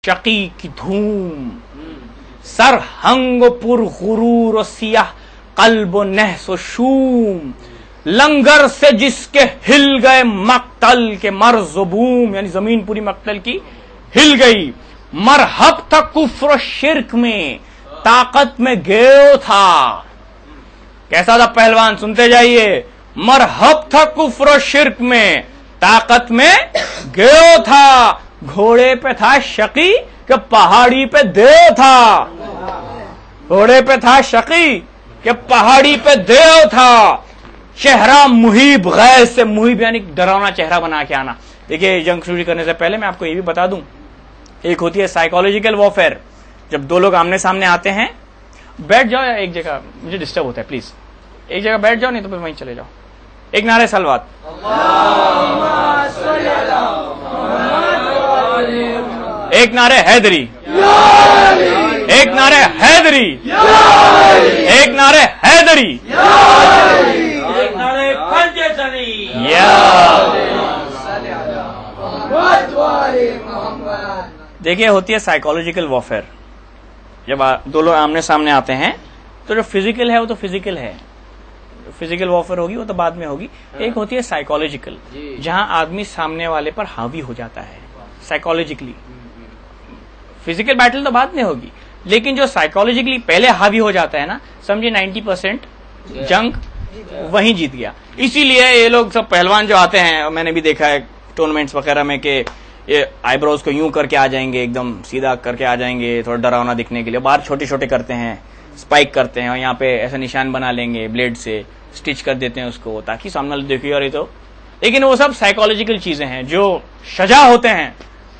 شقی کی دھوم، سر ہنگ و پر غرور و سیاہ قلب و نحس و شوم، لنگر سے جس کے ہل گئے مقتل کے مرز و بوم، یعنی زمین پوری مقتل کی ہل گئی۔ مرحب تھا کفر و شرک میں، طاقت میں گیو تھا۔ کیسا تھا پہلوان، سنتے جائیے۔ مرحب تھا کفر و شرک میں، طاقت میں گیو تھا۔ گھوڑے پہ تھا شقی کہ پہاڑی پہ دیو تھا۔ گھوڑے پہ تھا شقی کہ پہاڑی پہ دیو تھا۔ چہرہ محیب، غیر سے محیب یعنی ڈراونا چہرہ بنا کے آنا۔ دیکھیے جنگ شروع کرنے سے پہلے میں آپ کو یہ بھی بتا دوں، ایک ہوتی ہے سائیکولوجیکل وارفیئر، جب دو لوگ آمنے سامنے آتے ہیں۔ بیٹھ جاؤ یا ایک جگہ، مجھے ڈسٹرب ہوتا ہے، پلیز ایک جگہ بیٹھ جاؤ، نہیں تو پھر وہیں چلے جاؤ۔ ایک نعرہ سلوات، ایک نعرہ حیدری، ایک نعرہ حیدری، ایک نعرہ حیدری، ایک نعرے پنجے سنی۔ دیکھیے ہوتی ہے سائیکولوجیکل وارفیئر، جب دو لوگ آمنے سامنے آتے ہیں تو جو فزیکل ہے وہ تو فزیکل ہے، فزیکل وارفیئر ہوگی وہ تو بعد میں ہوگی۔ ایک ہوتی ہے سائیکولوجیکل، جہاں آدمی سامنے والے پر حاوی ہو جاتا ہے سائیکولوجیکلی۔ فزیکل بیٹل تو بعد میں ہوگی، لیکن جو سائیکولوجیکلی پہلے حاوی ہو جاتا ہے نا، سمجھے 90% جنگ وہیں جیت گیا۔ اسی لیے یہ لوگ سب پہلوان جو آتے ہیں، میں نے بھی دیکھا ہے ٹورنامنٹس وغیرہ میں کہ یہ آئی بروز کو یوں کر کے آ جائیں گے، ایک دم سیدھا کر کے آ جائیں گے تھوڑا ڈراونا دکھنے کے لیے، باہر چھوٹے چھوٹے کرتے ہیں، اسپائک کرتے ہیں اور یہاں پہ ایسا نشان بنا لیں گے بلیڈ سے، اسٹچ کر دیتے ہیں اس کو تاکہ سامنے والے دیکھے اور یہ تو، لیکن وہ سب سائیکولوجیکل چیزیں ہیں۔ جو شجاع ہوتے ہیں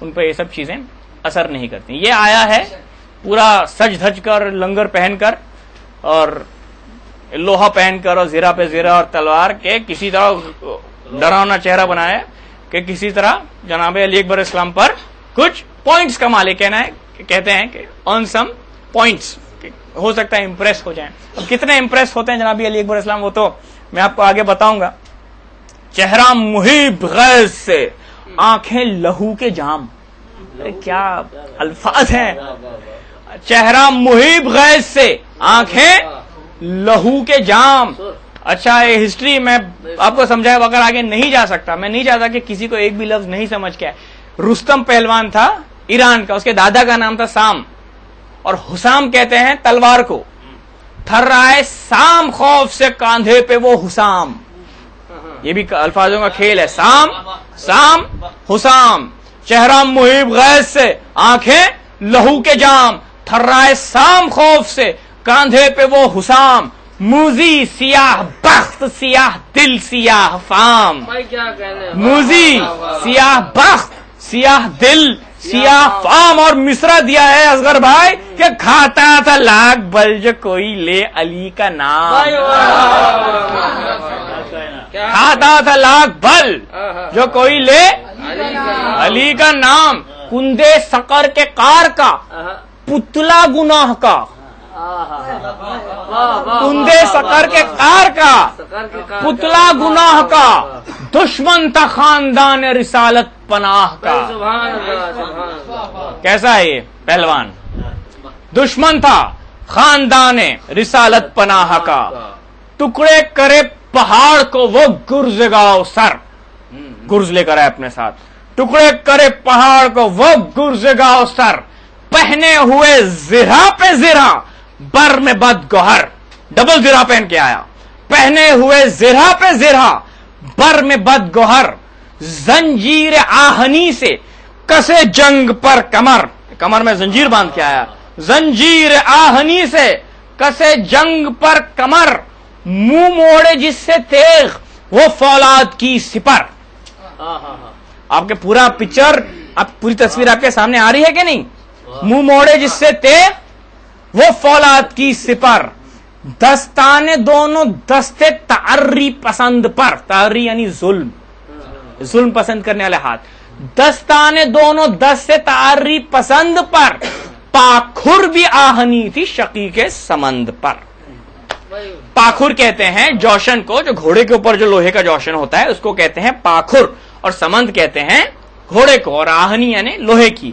ان پہ یہ سب چیزیں اثر نہیں کرتی۔ یہ آیا ہے پورا سج دھج کر، لنگر پہن کر اور لوہا پہن کر اور زیرہ پہ زیرہ اور تلوار کے، کسی طرح ڈراونا چہرہ بنایا کہ کسی طرح جناب علی اکبر اسلام پر کچھ پوائنٹس کما لے۔ کہنا ہے کہ کہتے ہیں کہ ارن سم پوائنٹس، ہو سکتا ہے امپریس ہو جائیں۔ اب کتنے امپریس ہوتے ہیں جناب علی اکبر اسلام، وہ تو میں آپ کو آگے بتاؤں گا۔ چہرہ محیب غیظ سے، آنکھیں لہو کے جام، کیا الفاظ ہیں۔ چہرہ محیب غیظ سے، آنکھیں لہو کے جام۔ اچھا یہ ہسٹری میں آپ کو سمجھایا بغیر آگے نہیں جا سکتا، میں نہیں چاہتا کہ کسی کو ایک بھی لفظ نہیں سمجھ کے آئے۔ رستم پہلوان تھا ایران کا، اس کے دادا کا نام تھا سام، اور حسام کہتے ہیں تلوار کو۔ تھرائے سام خوف سے، کاندھے پہ وہ حسام، یہ بھی الفاظوں کا کھیل ہے۔ سام سام حسام، چہرہ محیب غیظ سے، آنکھیں لہو کے جام، تھرائے سام خوف سے، کاندھے پہ وہ حسام، موزی سیاہ بخت سیاہ دل سیاہ فام۔ موزی سیاہ بخت سیاہ دل سیاہ فام، اور مصرع دیا ہے اصغر بھائی کہ کھاتا تھا لاکھ بل جو کوئی لے علی کا نام۔ کھاتا تھا لاکھ بل جو کوئی لے علی کا نام، کندے سقر کے کار کا، پتلا گناہ کا، کندے سقر کے کار کا، پتلا گناہ کا، دشمن تھا خاندان رسالت پناہ کا۔ کیسا ہے یہ پہلوان؟ دشمن تھا خاندان رسالت پناہ کا، ٹکڑے کرے پہاڑ کو وہ گرز گاؤ سر، گرز لے کر آئے اپنے ساتھ، ٹکڑے کرے پہاڑ کو وہ گرز گاؤ سر، پہنے ہوئے زرہ پہ زرہ بر میں بد گوہر، ڈبل زرہ پہن کے آیا، پہنے ہوئے زرہ پہ زرہ بر میں بد گوہر، زنجیر آہنی سے کسے جنگ پر کمر، کمر میں زنجیر باندھ کے آیا، زنجیر آہنی سے کسے جنگ پر کمر، منہ موڑے جس سے تیغ وہ فولاد کی سپر۔ آپ کے پورا پکچر، آپ پوری تصویر آپ کے سامنے آ رہی ہے کہ نہیں؟ منہ موڑے جس سے تیغ وہ فولاد کی سپر، دستانے دونوں دستے تعری پسند پر، تعری یعنی ظلم، ظلم پسند کرنے والے ہاتھ، دستانے دونوں دستے تعری پسند پر، پاکھر بھی آہنی تھی شقی کے سمند پر۔ پاکھر کہتے ہیں جوشن کو، جو گھوڑے کے اوپر جو لوہے کا جوشن ہوتا ہے اس کو کہتے ہیں پاکھر، اور سمند کہتے ہیں گھوڑے کو، اور آہنی یعنی لوہے کی۔